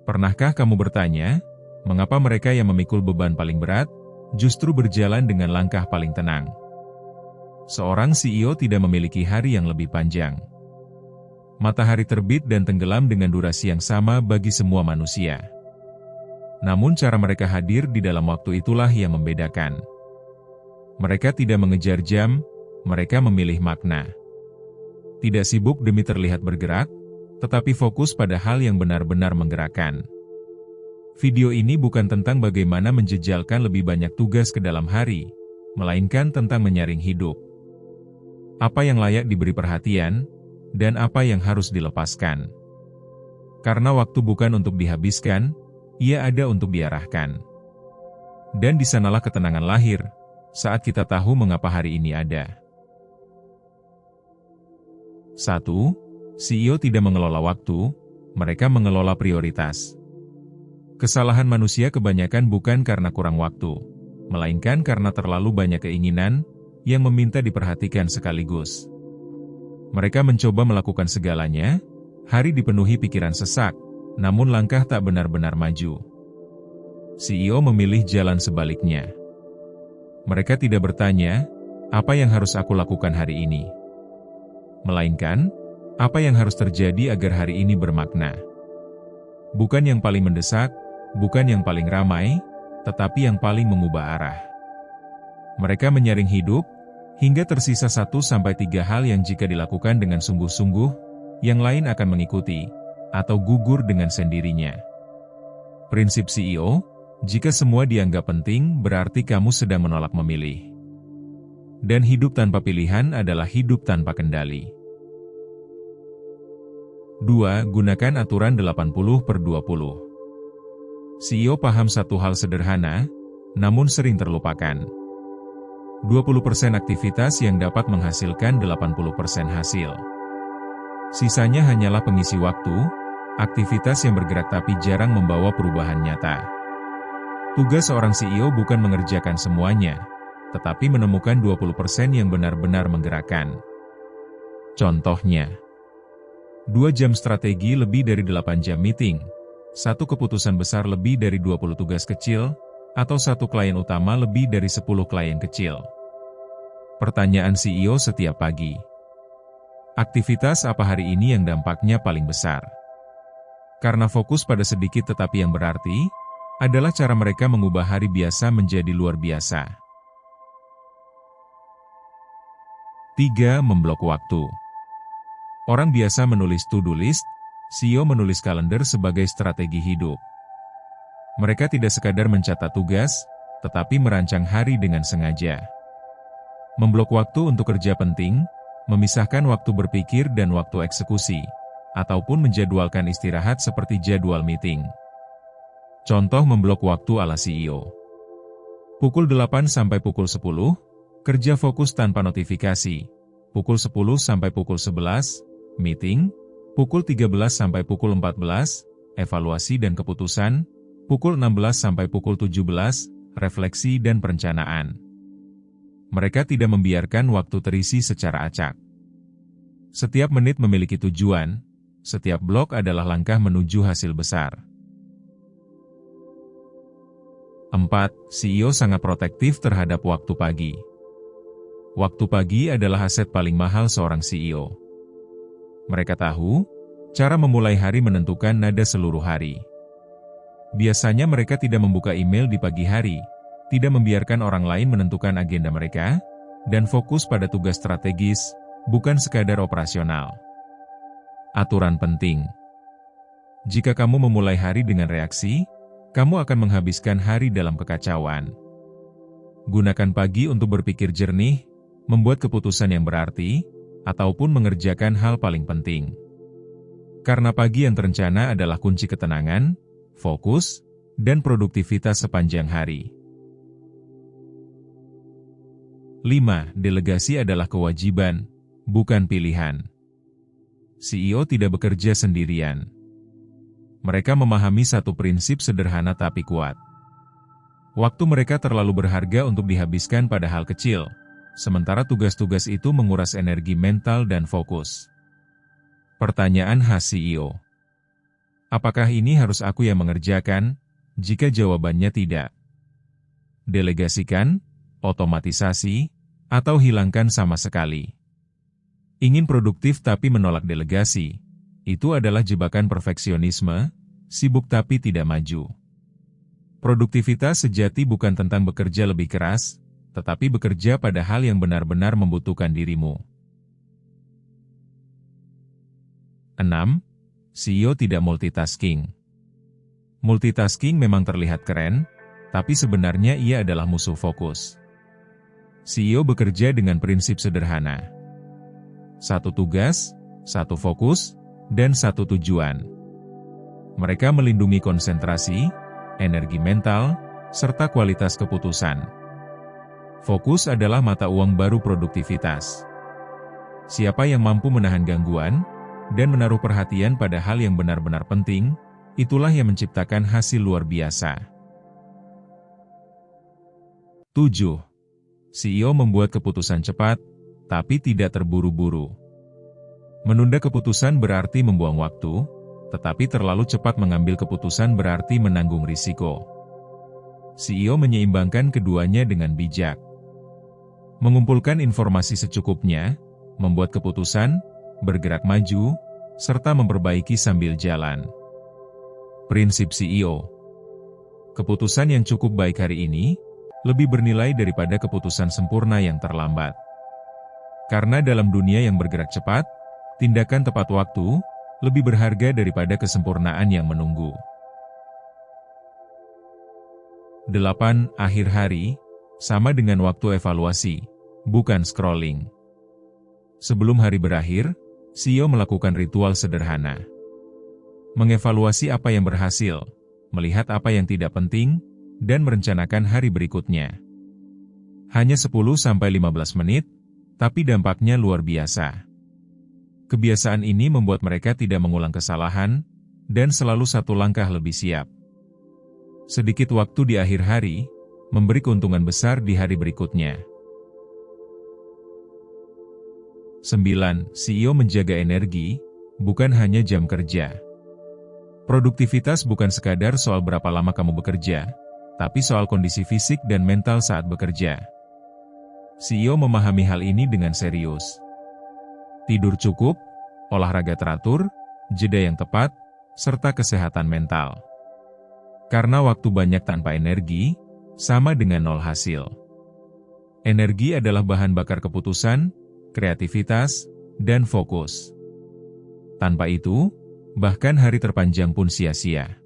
Pernahkah kamu bertanya, mengapa mereka yang memikul beban paling berat, justru berjalan dengan langkah paling tenang? Seorang CEO tidak memiliki hari yang lebih panjang. Matahari terbit dan tenggelam dengan durasi yang sama bagi semua manusia. Namun cara mereka hadir di dalam waktu itulah yang membedakan. Mereka tidak mengejar jam, mereka memilih makna. Tidak sibuk demi terlihat bergerak, tetapi fokus pada hal yang benar-benar menggerakkan. Video ini bukan tentang bagaimana menjejalkan lebih banyak tugas ke dalam hari, melainkan tentang menyaring hidup. Apa yang layak diberi perhatian, dan apa yang harus dilepaskan. Karena waktu bukan untuk dihabiskan, ia ada untuk diarahkan. Dan di sanalah ketenangan lahir, saat kita tahu mengapa hari ini ada. 1. CEO tidak mengelola waktu, mereka mengelola prioritas. Kesalahan manusia kebanyakan bukan karena kurang waktu, melainkan karena terlalu banyak keinginan yang meminta diperhatikan sekaligus. Mereka mencoba melakukan segalanya, hari dipenuhi pikiran sesak, namun langkah tak benar-benar maju. CEO memilih jalan sebaliknya. Mereka tidak bertanya, apa yang harus aku lakukan hari ini? Melainkan, apa yang harus terjadi agar hari ini bermakna? Bukan yang paling mendesak, bukan yang paling ramai, tetapi yang paling mengubah arah. Mereka menyaring hidup, hingga tersisa 1-3 hal yang jika dilakukan dengan sungguh-sungguh, yang lain akan mengikuti, atau gugur dengan sendirinya. Prinsip CEO, jika semua dianggap penting, berarti kamu sedang menolak memilih. Dan hidup tanpa pilihan adalah hidup tanpa kendali. 2. Gunakan aturan 80/20. CEO paham satu hal sederhana, namun sering terlupakan. 20% aktivitas yang dapat menghasilkan 80% hasil. Sisanya hanyalah pengisi waktu, aktivitas yang bergerak tapi jarang membawa perubahan nyata. Tugas seorang CEO bukan mengerjakan semuanya, tetapi menemukan 20% yang benar-benar menggerakkan. Contohnya, 2 jam strategi lebih dari 8 jam meeting, 1 keputusan besar lebih dari 20 tugas kecil, atau 1 klien utama lebih dari 10 klien kecil. Pertanyaan CEO setiap pagi. Aktivitas apa hari ini yang dampaknya paling besar? Karena fokus pada sedikit tetapi yang berarti, adalah cara mereka mengubah hari biasa menjadi luar biasa. 3. Memblok waktu. Orang biasa menulis to-do list, CEO menulis kalender sebagai strategi hidup. Mereka tidak sekadar mencatat tugas, tetapi merancang hari dengan sengaja. Memblok waktu untuk kerja penting, memisahkan waktu berpikir dan waktu eksekusi, ataupun menjadwalkan istirahat seperti jadwal meeting. Contoh memblok waktu ala CEO. Pukul 8 sampai pukul 10, kerja fokus tanpa notifikasi. Pukul 10 sampai pukul 11, meeting. Pukul 13 sampai pukul 14, evaluasi dan keputusan. Pukul 16 sampai pukul 17, refleksi dan perencanaan. Mereka tidak membiarkan waktu terisi secara acak. Setiap menit memiliki tujuan, setiap blok adalah langkah menuju hasil besar. 4. CEO sangat protektif terhadap waktu pagi. Waktu pagi adalah aset paling mahal seorang CEO. Mereka tahu, cara memulai hari menentukan nada seluruh hari. Biasanya mereka tidak membuka email di pagi hari, tidak membiarkan orang lain menentukan agenda mereka, dan fokus pada tugas strategis, bukan sekadar operasional. Aturan penting. Jika kamu memulai hari dengan reaksi, kamu akan menghabiskan hari dalam kekacauan. Gunakan pagi untuk berpikir jernih, membuat keputusan yang berarti, ataupun mengerjakan hal paling penting. Karena pagi yang terencana adalah kunci ketenangan, fokus, dan produktivitas sepanjang hari. 5. Delegasi adalah kewajiban, bukan pilihan. CEO tidak bekerja sendirian. Mereka memahami satu prinsip sederhana tapi kuat. Waktu mereka terlalu berharga untuk dihabiskan pada hal kecil, sementara tugas-tugas itu menguras energi mental dan fokus. Pertanyaan khas CEO. Apakah ini harus aku yang mengerjakan? Jika jawabannya tidak, delegasikan, otomatisasi, atau hilangkan sama sekali. Ingin produktif tapi menolak delegasi, itu adalah jebakan perfeksionisme, sibuk tapi tidak maju. Produktivitas sejati bukan tentang bekerja lebih keras, tetapi bekerja pada hal yang benar-benar membutuhkan dirimu. 6. CEO tidak multitasking. Multitasking memang terlihat keren, tapi sebenarnya ia adalah musuh fokus. CEO bekerja dengan prinsip sederhana. Satu tugas, satu fokus, dan satu tujuan. Mereka melindungi konsentrasi, energi mental, serta kualitas keputusan. Fokus adalah mata uang baru produktivitas. Siapa yang mampu menahan gangguan dan menaruh perhatian pada hal yang benar-benar penting, itulah yang menciptakan hasil luar biasa. 7. CEO membuat keputusan cepat, tapi tidak terburu-buru. Menunda keputusan berarti membuang waktu, tetapi terlalu cepat mengambil keputusan berarti menanggung risiko. CEO menyeimbangkan keduanya dengan bijak. Mengumpulkan informasi secukupnya, membuat keputusan, bergerak maju, serta memperbaiki sambil jalan. Prinsip CEO. Keputusan yang cukup baik hari ini, lebih bernilai daripada keputusan sempurna yang terlambat. Karena dalam dunia yang bergerak cepat, tindakan tepat waktu, lebih berharga daripada kesempurnaan yang menunggu. 8. Akhir hari, sama dengan waktu evaluasi, bukan scrolling. Sebelum hari berakhir, CEO melakukan ritual sederhana. Mengevaluasi apa yang berhasil, melihat apa yang tidak penting, dan merencanakan hari berikutnya. Hanya 10-15 menit, tapi dampaknya luar biasa. Kebiasaan ini membuat mereka tidak mengulang kesalahan, dan selalu satu langkah lebih siap. Sedikit waktu di akhir hari, memberi keuntungan besar di hari berikutnya. 9. CEO menjaga energi, bukan hanya jam kerja. Produktivitas bukan sekadar soal berapa lama kamu bekerja, tapi soal kondisi fisik dan mental saat bekerja. CEO memahami hal ini dengan serius. Tidur cukup, olahraga teratur, jeda yang tepat, serta kesehatan mental. Karena waktu banyak tanpa energi, sama dengan nol hasil. Energi adalah bahan bakar keputusan, kreativitas, dan fokus. Tanpa itu, bahkan hari terpanjang pun sia-sia.